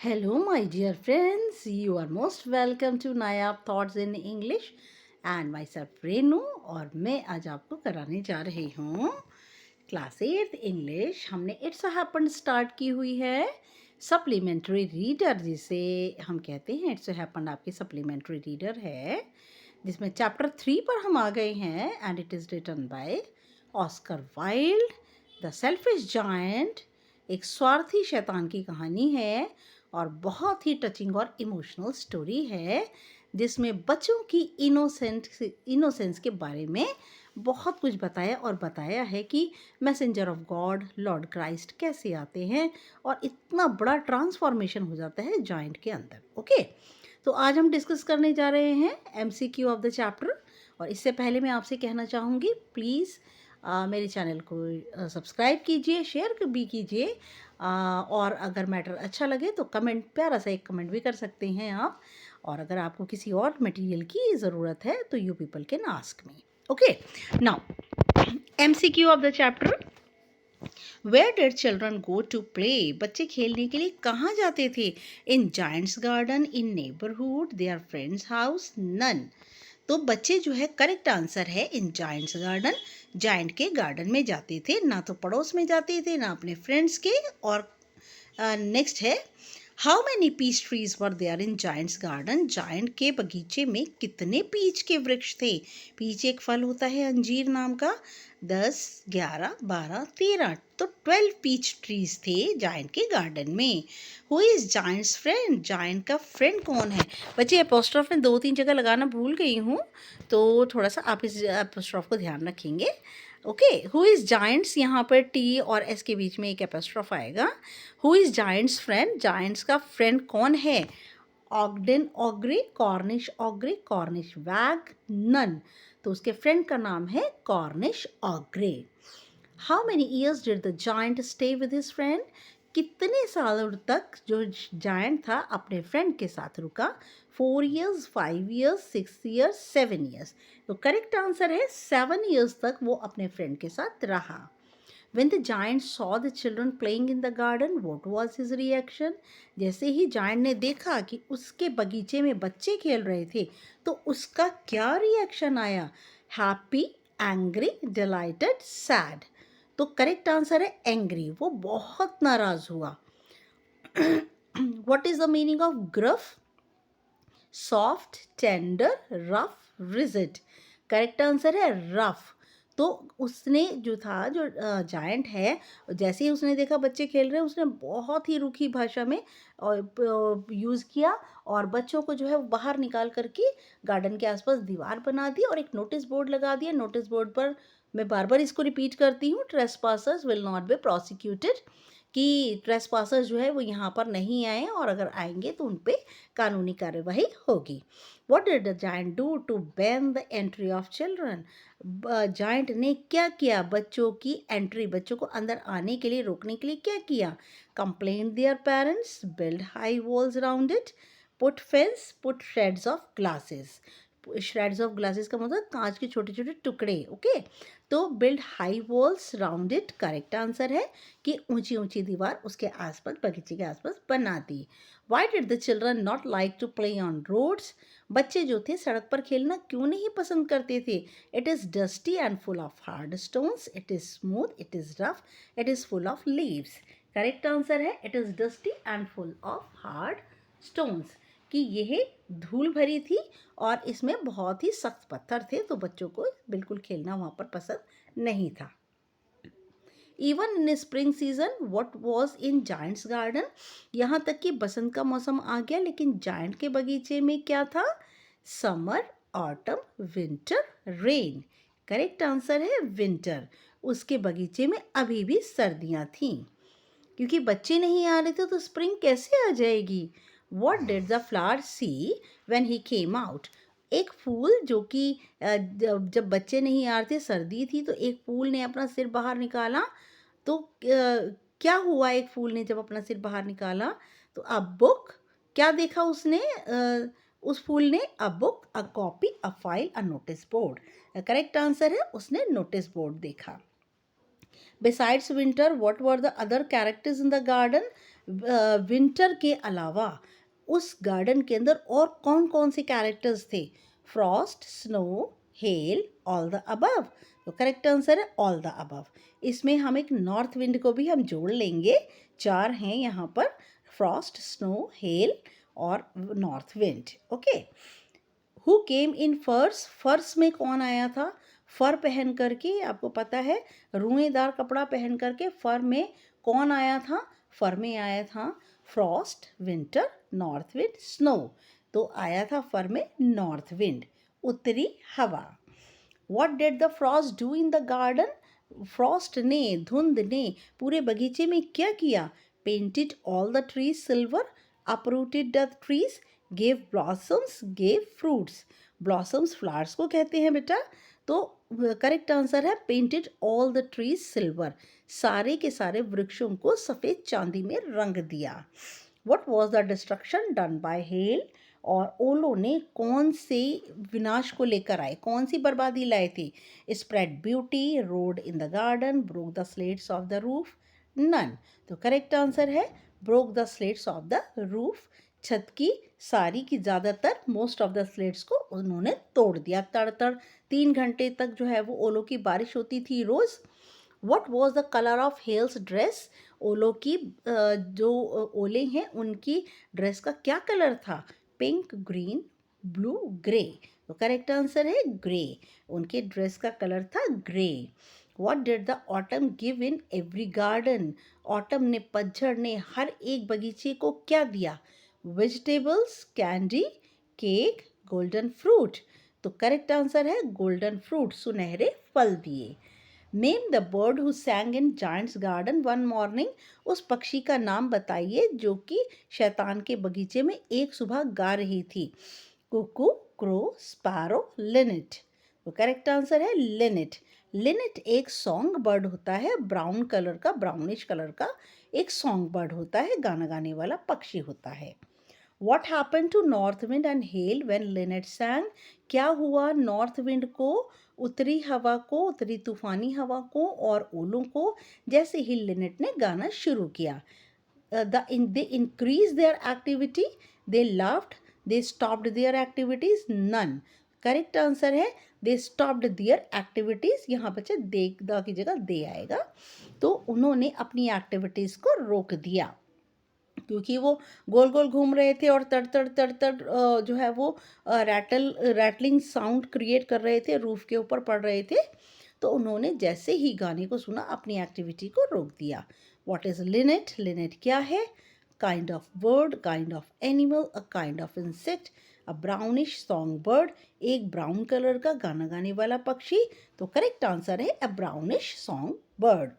Hello, my dear friends. You are most welcome to Nayab Thoughts in English and myself Renu और मैं आज आपको कराने जा रही हूँ क्लास 8 इंग्लिश। हमने इट्स हैपन स्टार्ट की हुई है सप्लीमेंट्री रीडर, जिसे हम कहते हैं इट्स हैपन आपकी सप्लीमेंट्री रीडर है, जिसमें चैप्टर 3 पर हम आ गए हैं and it is written by Oscar Wilde. The selfish giant एक स्वार्थी शैतान की कहानी है और बहुत ही टचिंग और इमोशनल स्टोरी है, जिसमें बच्चों की इनोसेंस के बारे में बहुत कुछ बताया और बताया है कि messenger of God Lord Christ कैसे आते हैं और इतना बड़ा ट्रांसफॉर्मेशन हो जाता है जॉइंट के अंदर। ओके, तो आज हम डिस्कस करने जा रहे हैं एमसीक्यू ऑफ द चैप्टर। और इससे पहले मैं आपसे कहना चाहूँगी, प्लीज़ मेरे चैनल को सब्सक्राइब कीजिए, शेयर भी कीजिए, और अगर मैटर अच्छा लगे तो कमेंट, प्यारा सा एक कमेंट भी कर सकते हैं आप। और अगर आपको किसी और मटेरियल की ज़रूरत है तो you people can ask me. Okay, now MCQ of the chapter. Where did children go to play? बच्चे खेलने के लिए कहाँ जाते थे? In giant's garden, in neighbourhood, their friends house, none. तो बच्चे जो है, करेक्ट आंसर है इन जायंट्स गार्डन। जायंट के गार्डन में जाते थे, ना तो पड़ोस में जाते थे ना अपने फ्रेंड्स के। और नेक्स्ट है, how many peach trees were there in giant's garden? Giant के बगीचे में कितने पीच के वृक्ष थे? पीच एक फल होता है अंजीर नाम का। 10, 11, 12, 13, तो 12 पीच ट्रीज थे जायंट के गार्डन में। Who is giants friend? Giant का फ्रेंड कौन है? बच्चे एपोस्ट्रॉफ में 2-3 जगह लगाना भूल गई हूँ, तो थोड़ा सा आप इस एपोस्ट्रॉफ को ध्यान रखेंगे। ओके, हु इज़ जायंट्स, यहाँ पर टी और एस के बीच में एक एपोस्ट्रॉफ आएगा। Who is giant's friend? Giant's का फ्रेंड कौन है? Ogden ogre, Cornish ogre, Cornish wag, none. तो उसके फ्रेंड का नाम है Cornish ogre. How many years did the giant stay with his friend? कितने सालों तक जो जायंट था अपने फ्रेंड के साथ रुका? 4 ईयर्स, 5 ईयर्स, 6 ईयर्स, 7 ईयर्स। तो करेक्ट आंसर है 7 ईयर्स तक वो अपने फ्रेंड के साथ रहा। When the giant saw the children playing in the garden, what was his reaction? जैसे ही जायंट ने देखा कि उसके बगीचे में बच्चे खेल रहे थे, तो उसका क्या रिएक्शन आया? Happy, angry, dilated, sad. तो करेक्ट आंसर है एंग्री, वो बहुत नाराज हुआ। What is the meaning of gruff? Soft, tender, rough, rigid. Correct answer है रफ। तो उसने जो था, जो जायंट है, जैसे ही उसने देखा बच्चे खेल रहे हैं, उसने बहुत ही रूखी भाषा में यूज़ किया और बच्चों को जो है वो बाहर निकाल करके गार्डन के आसपास दीवार बना दी और एक नोटिस बोर्ड लगा दिया। नोटिस बोर्ड पर, मैं बार बार इसको रिपीट करती हूँ, ट्रेसपासर्स विल नॉट बी प्रोसिक्यूटेड, कि ट्रेसपासर्स जो है वो यहाँ पर नहीं आए और अगर आएंगे तो उन पर कानूनी कार्यवाही होगी। What did the giant do to ban the entry of children? Giant ने क्या किया? बच्चों की एंट्री, बच्चों को अंदर आने के लिए रोकने के लिए क्या किया? Complained their parents, build high walls around it, put fence, put shreds of glasses. Shreds of glasses का मतलब कांच के छोटे छोटे टुकड़े। ओके, तो build high walls round it, correct answer है कि ऊंची ऊंची दीवार उसके आसपास, बगीचे के आसपास बना दी। Why did the children not like to play on roads? बच्चे जो थे सड़क पर खेलना क्यों नहीं पसंद करते थे? It is dusty and full of hard stones, it is smooth, it is rough, it is full of leaves. Correct answer है it is dusty and full of hard stones, कि यह धूल भरी थी और इसमें बहुत ही सख्त पत्थर थे, तो बच्चों को बिल्कुल खेलना वहाँ पर पसंद नहीं था। Even in spring season what was in giant's garden? यहाँ तक कि बसंत का मौसम आ गया, लेकिन जायंट के बगीचे में क्या था? Summer, autumn, winter, rain. Correct answer है विंटर। उसके बगीचे में अभी भी सर्दियाँ थीं, क्योंकि बच्चे नहीं आ रहे थे तो स्प्रिंग कैसे आ जाएगी? What did the flower see when he came out? एक फूल जो कि जब बच्चे नहीं आ रहे थे, सर्दी थी, तो एक फूल ने अपना सिर बाहर निकाला। तो क्या हुआ एक फूल ने जब अपना सिर बाहर निकाला? तो अ बुक, क्या देखा उसने? उस फूल ने a book, a copy, a file, a notice board. Correct answer है उसने नोटिस बोर्ड देखा। Besides winter, what were the other characters in the garden? Winter के अलावा उस गार्डन के अंदर और कौन कौन से कैरेक्टर्स थे? Frost, snow, hello, all the above. तो करेक्ट आंसर है ऑल द अबव। इसमें हम एक नॉर्थ विंड को भी हम जोड़ लेंगे, 4 हैं यहाँ पर, फ्रॉस्ट, स्नो, हेल और north wind. Okay. Who came in first, first में कौन आया था? फर पहन करके, आपको पता है रुएदार कपड़ा पहन करके फर में कौन आया था? फर में आया था Frost, winter, north wind, snow. तो आया था फर में नॉर्थ विंड, उत्तरी हवा। What did the Frost do in the garden? Frost ने, धुंध ने पूरे बगीचे में क्या किया? Painted all the trees silver, uprooted the trees, gave blossoms, gave fruits. Blossoms flowers को कहते हैं बेटा। तो करेक्ट आंसर है painted all the trees silver, सारे के सारे वृक्षों को सफ़ेद चांदी में रंग दिया। What was the destruction done by hello? और ओलो ने कौन से विनाश को लेकर आए, कौन सी बर्बादी लाए थे? Spread beauty, rode in the garden, broke the slates of the roof, none. तो करेक्ट आंसर है broke the slates of the roof, छत की सारी की ज़्यादातर मोस्ट ऑफ द स्लेट्स को उन्होंने तोड़ दिया। तड़ 3 घंटे तक जो है वो ओलो की बारिश होती थी रोज़। What was the colour of hail's dress? ओलो की जो ओले हैं उनकी ड्रेस का क्या कलर था? Pink, green, blue, grey. तो करेक्ट आंसर है ग्रे, उनके ड्रेस का कलर था grey. What did the autumn give in every garden? Autumn ने, पतझड़ ने हर एक बगीचे को क्या दिया? Vegetables, candy, cake, golden fruit. तो करेक्ट आंसर है गोल्डन फ्रूट, सुनहरे फल दिए। Name the bird who सैंग in giant's garden one morning. उस पक्षी का नाम बताइए जो कि शैतान के बगीचे में एक सुबह गा रही थी। Cuckoo, crow, sparrow, linnet. तो करेक्ट आंसर है लिनेट। लिनेट एक सॉन्ग बर्ड होता है, ब्राउन कलर का, ब्राउनिश कलर का एक सॉन्ग बर्ड होता है, गाना गाने वाला पक्षी होता है। What happened to north wind and hail when Lynette sang? क्या हुआ नॉर्थ विंड को, उत्तरी हवा को, उत्तरी तूफानी हवा को और ओलों को जैसे ही लिनेट ने गाना शुरू किया? They increased their activity, they laughed, they stopped their activities, none. Correct answer है दे स्टॉप्ड दियर एक्टिविटीज़। यहाँ बच्चे दे द की जगह दे आएगा। तो उन्होंने अपनी एक्टिविटीज़ को रोक दिया क्योंकि वो गोल गोल घूम रहे थे और तड़ तड़ तड़ तड़ जो है वो रैटलिंग साउंड क्रिएट कर रहे थे, रूफ के ऊपर पड़ रहे थे। तो उन्होंने जैसे ही गाने को सुना अपनी एक्टिविटी को रोक दिया। What is Lynette? लिनेट क्या है? Kind of bird, kind of animal, a kind of insect, a brownish song bird, एक ब्राउन कलर का गाना गाने वाला पक्षी। तो करेक्ट आंसर है a brownish song bird.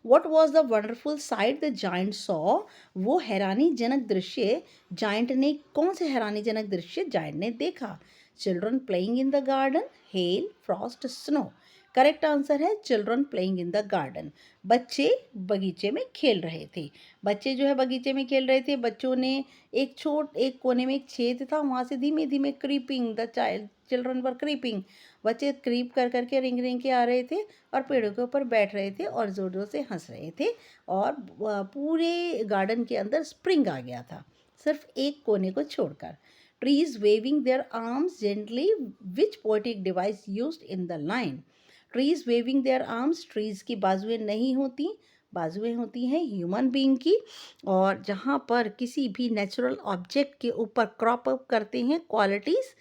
What was the wonderful sight the giant saw? वो हैरानीजनक दृश्य जाइंट ने, कौन से हैरानीजनक दृश्य जाइंट ने देखा? Children playing in the garden, hail, frost, snow. Correct answer है children playing in the garden, बच्चे बगीचे में खेल रहे थे। बच्चे जो है बगीचे में खेल रहे थे, बच्चों ने एक कोने में एक छेद था, वहाँ से धीमे धीमे creeping, the child children were creeping, बच्चे क्रीप कर करके रिंग रिंग के आ रहे थे और पेड़ों के ऊपर बैठ रहे थे और ज़ोर ज़ोर से हंस रहे थे। और पूरे गार्डन के अंदर स्प्रिंग आ गया था, सिर्फ एक कोने को छोड़कर। Trees waving their arms gently, which poetic device used in the line? Trees waving their arms, trees की बाजुएं नहीं होती, बाजुएं होती हैं ह्यूमन बीइंग की। और जहाँ पर किसी भी नेचुरल ऑब्जेक्ट के ऊपर क्रॉप अप करते हैं क्वालिटीज़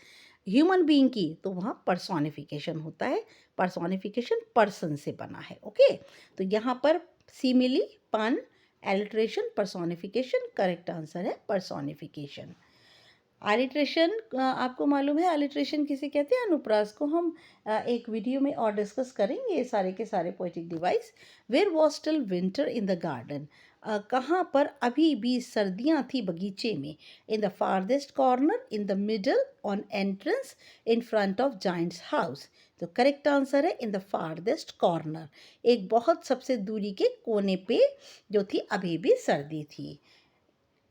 ह्यूमन बीइंग की, तो वहाँ पर्सोनिफिकेशन होता है। पर्सोनिफिकेशन पर्सन से बना है। ओके, तो यहाँ पर सिमिली, पन, एलिट्रेशन, पर्सोनिफिकेशन, करेक्ट आंसर है पर्सोनिफिकेशन। एलिट्रेशन आपको मालूम है एलिट्रेशन किसे कहते हैं? अनुप्रास को हम एक वीडियो में और डिस्कस करेंगे ये सारे के सारे poetic device. Where was still winter in the garden? कहाँ पर अभी भी सर्दियाँ थी बगीचे में? In the farthest corner, in the middle, on entrance, in front of giant's house. तो करेक्ट आंसर है इन द फारदेस्ट कॉर्नर, एक बहुत सबसे दूरी के कोने पे जो थी अभी भी सर्दी थी।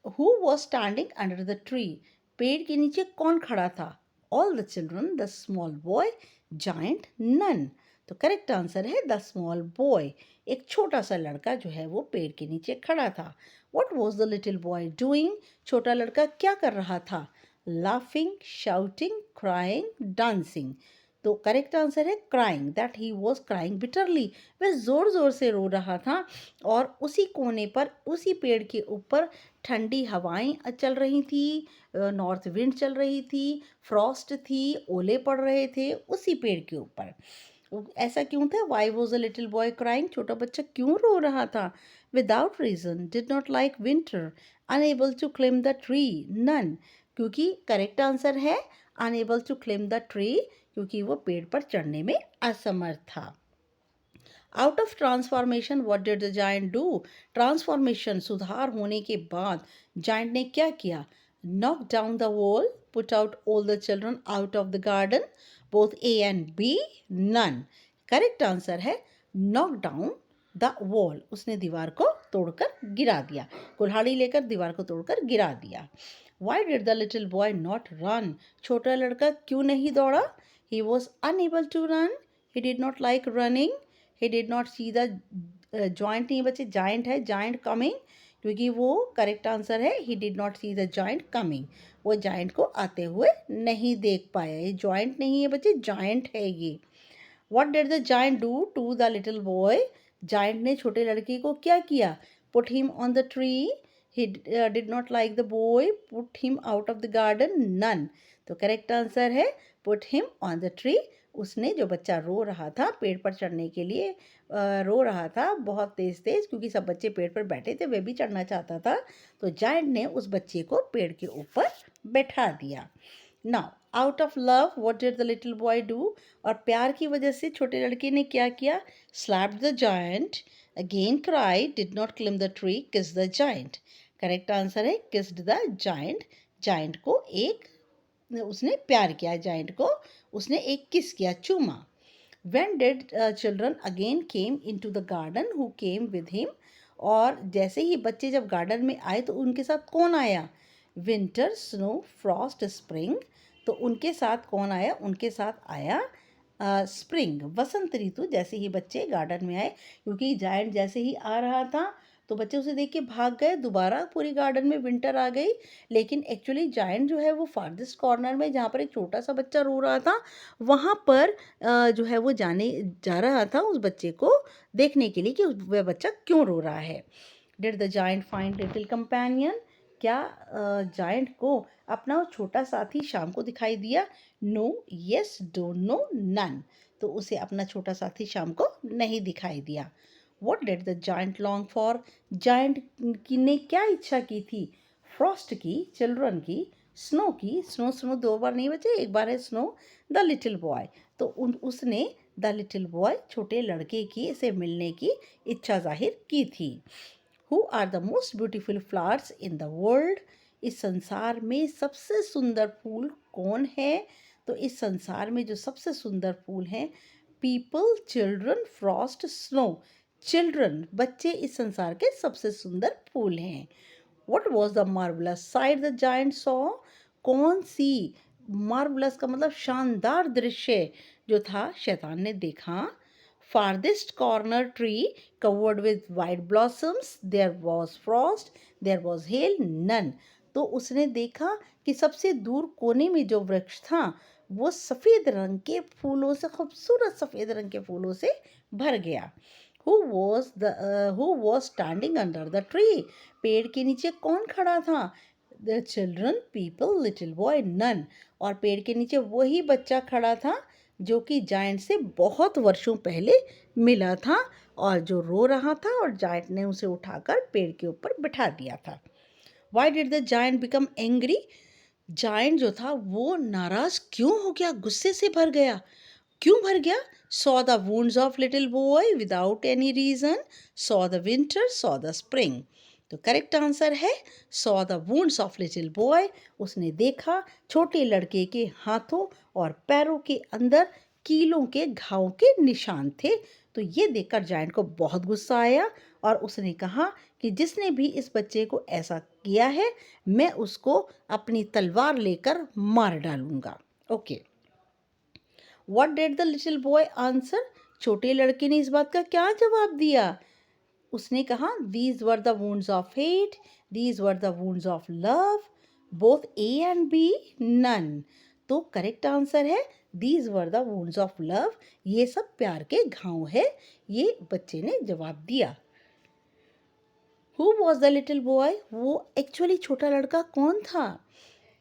Who was standing under the tree? पेड़ के नीचे कौन खड़ा था? All the children, the small boy, giant, none. तो करेक्ट आंसर है द स्मॉल बॉय, एक छोटा सा लड़का जो है वो पेड़ के नीचे खड़ा था। What was the little boy doing, छोटा लड़का क्या कर रहा था? Laughing, shouting, crying, dancing. तो करेक्ट आंसर है crying, that he was crying bitterly, वह ज़ोर ज़ोर से रो रहा था। और उसी कोने पर, उसी पेड़ के ऊपर ठंडी हवाएं चल रही थी, नॉर्थ विंड चल रही थी, फ्रॉस्ट थी, ओले पड़ रहे थे उसी पेड़ के ऊपर। ऐसा क्यों था? Why was a little boy crying, छोटा बच्चा क्यों रो रहा था? Without reason, did not like winter, unable to climb the tree, none. क्योंकि करेक्ट आंसर है unable to climb the tree, क्योंकि वो पेड़ पर चढ़ने में असमर्थ था। Out of transformation what did the giant do, transformation सुधार होने के बाद जायंट ने क्या किया? Knock down the wall, put out all the children out of the garden, both A and B, none. Correct answer है नॉक डाउन द वॉल, उसने दीवार को तोड़कर गिरा दिया, कुल्हाड़ी लेकर दीवार को तोड़कर गिरा दिया। Why did the little boy not run, छोटा लड़का क्यों नहीं दौड़ा? He was unable to run, he did not like running, he did not see the giant, नहीं बच्चे giant है, giant coming, क्योंकि वो करेक्ट आंसर है he did not see the giant coming, वो giant को आते हुए नहीं देख पाया। ये giant नहीं है बच्चे, giant है ये। what did the giant do to the little boy, giant ने छोटे लड़के को क्या किया? put him on the tree, he did not like the boy, put him out of the garden, none। तो करेक्ट आंसर है put him on the tree, उसने, जो बच्चा रो रहा था पेड़ पर चढ़ने के लिए, रो रहा था बहुत तेज तेज, क्योंकि सब बच्चे पेड़ पर बैठे थे, वह भी चढ़ना चाहता था, तो जायंट ने उस बच्चे को पेड़ के ऊपर बैठा दिया। Now out of love what did the little boy do, और प्यार की वजह से छोटे लड़के ने क्या किया? Slapped the giant, again cried, did not climb the tree, किस द जायंट। करेक्ट आंसर है किस्ड द जायंट, जायंट को एक, उसने प्यार किया, जायंट को उसने एक किस किया, चूमा। When did children again came into the garden, who came with him, और जैसे ही बच्चे जब गार्डन में आए तो उनके साथ कौन आया? Winter, snow, Frost, spring. तो उनके साथ कौन आया? उनके साथ आया स्प्रिंग, वसंत ऋतु। जैसे ही बच्चे गार्डन में आए, क्योंकि जायंट जैसे ही आ रहा था तो बच्चे उसे देख के भाग गए, दोबारा पूरी गार्डन में विंटर आ गई। लेकिन एक्चुअली जायंट जो है वो फार्देस्ट कॉर्नर में, जहाँ पर एक छोटा सा बच्चा रो रहा था, वहाँ पर जो है वो जा रहा था उस बच्चे को देखने के लिए कि वह बच्चा क्यों रो रहा है। Did the giant find little companion, क्या जायंट को अपना वो छोटा साथी शाम को दिखाई दिया? No, yes, don't know, none. तो उसे अपना छोटा साथी शाम को नहीं दिखाई दिया। What did the giant long for, giant ने क्या इच्छा की थी? फ्रॉस्ट की, चिल्ड्रन की, स्नो की, स्नो, स्नो दो बार नहीं बचे, एक बार है स्नो। द लिटिल बॉय, तो उसने द लिटिल बॉय, छोटे लड़के की से मिलने की इच्छा जाहिर की थी। Who are the most beautiful flowers in the world, इस संसार में सबसे सुंदर फूल कौन है? तो इस संसार में जो सबसे सुंदर फूल हैं, people, children, Frost, snow. Children, बच्चे इस संसार के सबसे सुंदर फूल हैं। What was the marvelous sight the giant saw, कौन सी, मार्वलस का मतलब शानदार दृश्य जो था शैतान ने देखा? farthest corner tree covered with white blossoms, there was frost, there was hail, none। तो उसने देखा कि सबसे दूर कोने में जो वृक्ष था वो सफ़ेद रंग के फूलों से, खूबसूरत सफ़ेद रंग के फूलों से भर गया। who was standing under the tree, पेड़ के नीचे कौन खड़ा था? the children, people, little boy, none। और पेड़ के नीचे वही बच्चा खड़ा था जो कि जायंट से बहुत वर्षों पहले मिला था और जो रो रहा था, और जायंट ने उसे उठाकर पेड़ के ऊपर बिठा दिया था। Why did the giant become angry, giant जो था वो नाराज क्यों हो गया, गुस्से से भर गया? क्यों भर गया? saw the wounds of little boy without any reason, saw the winter, saw the spring। तो करेक्ट आंसर है saw the wounds of little boy, उसने देखा छोटे लड़के के हाथों और पैरों के अंदर कीलों के घाव के निशान थे। तो ये देखकर जायंट को बहुत गुस्सा आया और उसने कहा कि जिसने भी इस बच्चे को ऐसा किया है मैं उसको अपनी तलवार लेकर मार डालूंगा। Okay, What did the little boy answer? छोटे लड़के ने इस बात का क्या जवाब दिया? उसने कहा these were the wounds of hate, these were the wounds of love, both A and B, none. तो करेक्ट आंसर है these were the wounds of love, ये सब प्यार के घाव है, ये बच्चे ने जवाब दिया। Who was the little boy? वो एक्चुअली छोटा लड़का कौन था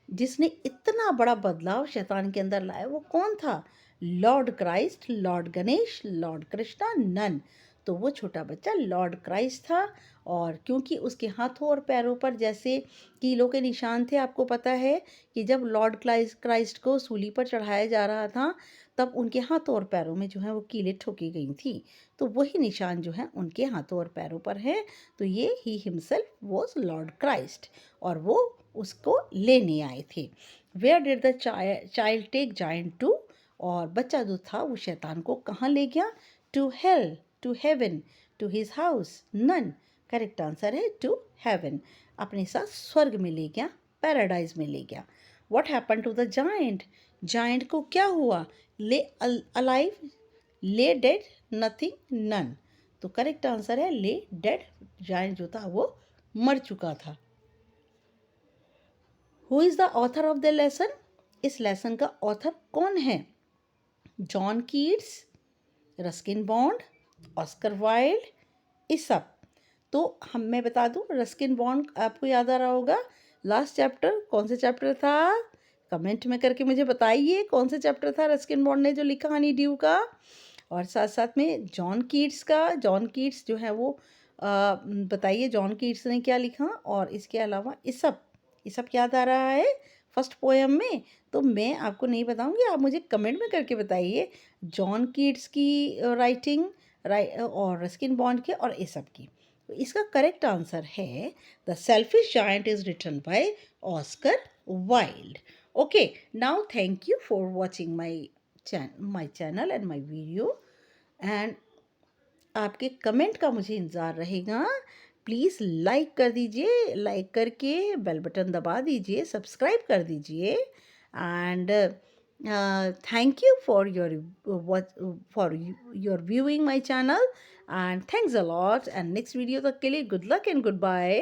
जिसने इतना बड़ा बदलाव शैतान के अंदर लाया? वो कौन था? Lord Christ, Lord Ganesh, Lord Krishna, none. तो वो छोटा बच्चा लॉर्ड क्राइस्ट था, और क्योंकि उसके हाथों और पैरों पर जैसे कीलों के निशान थे, आपको पता है कि जब लॉर्ड क्राइस्ट को सूली पर चढ़ाया जा रहा था तब उनके हाथों और पैरों में जो है वो कीलें ठोकी गई थी, तो वही निशान जो है उनके हाथों और पैरों पर है। तो ये he himself was Lord Christ, और वो उसको लेने आए थे। Where did the child take giant to? और बच्चा जो था वो शैतान को कहाँ ले गया? To hell, to heaven, to his house, none. Correct answer है टू हेवन, अपने साथ स्वर्ग में ले गया, पैराडाइज में ले गया। What happen to the giant? Giant को क्या हुआ? Lay alive, lay dead, nothing, none. तो करेक्ट आंसर है ले डेड, जायंट जो था वो मर चुका था। Who is the author of the lesson? इस लेसन का ऑथर कौन है? John Keats, Ruskin Bond, Oscar Wilde, Aesop. तो मैं बता दूं, रस्किन बॉन्ड आपको याद आ रहा होगा। लास्ट चैप्टर कौन सा चैप्टर था? कमेंट में करके मुझे बताइए कौन सा चैप्टर था रस्किन बॉन्ड ने जो लिखा हनी ड्यू का। और साथ साथ में जॉन कीट्स का, जॉन कीट्स जो है वो बताइए जॉन कीट्स ने क्या लिखा। और इसके अलावा इसप, इसप याद आ रहा है फर्स्ट पोएम में? तो मैं आपको नहीं बताऊंगी, आप मुझे कमेंट में करके बताइए जॉन कीट्स की राइटिंग और रस्किन बॉन्ड के और इसप की। तो इसका करेक्ट आंसर है the selfish giant is written by Oscar Wilde. Okay, now thank you for watching my channel and my video, and आपके कमेंट का मुझे इंतज़ार रहेगा। प्लीज़ लाइक कर दीजिए, लाइक करके बेल बटन दबा दीजिए, सब्सक्राइब कर दीजिए, and thank you for your viewing my channel, and thanks a lot. And next video तक के लिए good luck and good bye.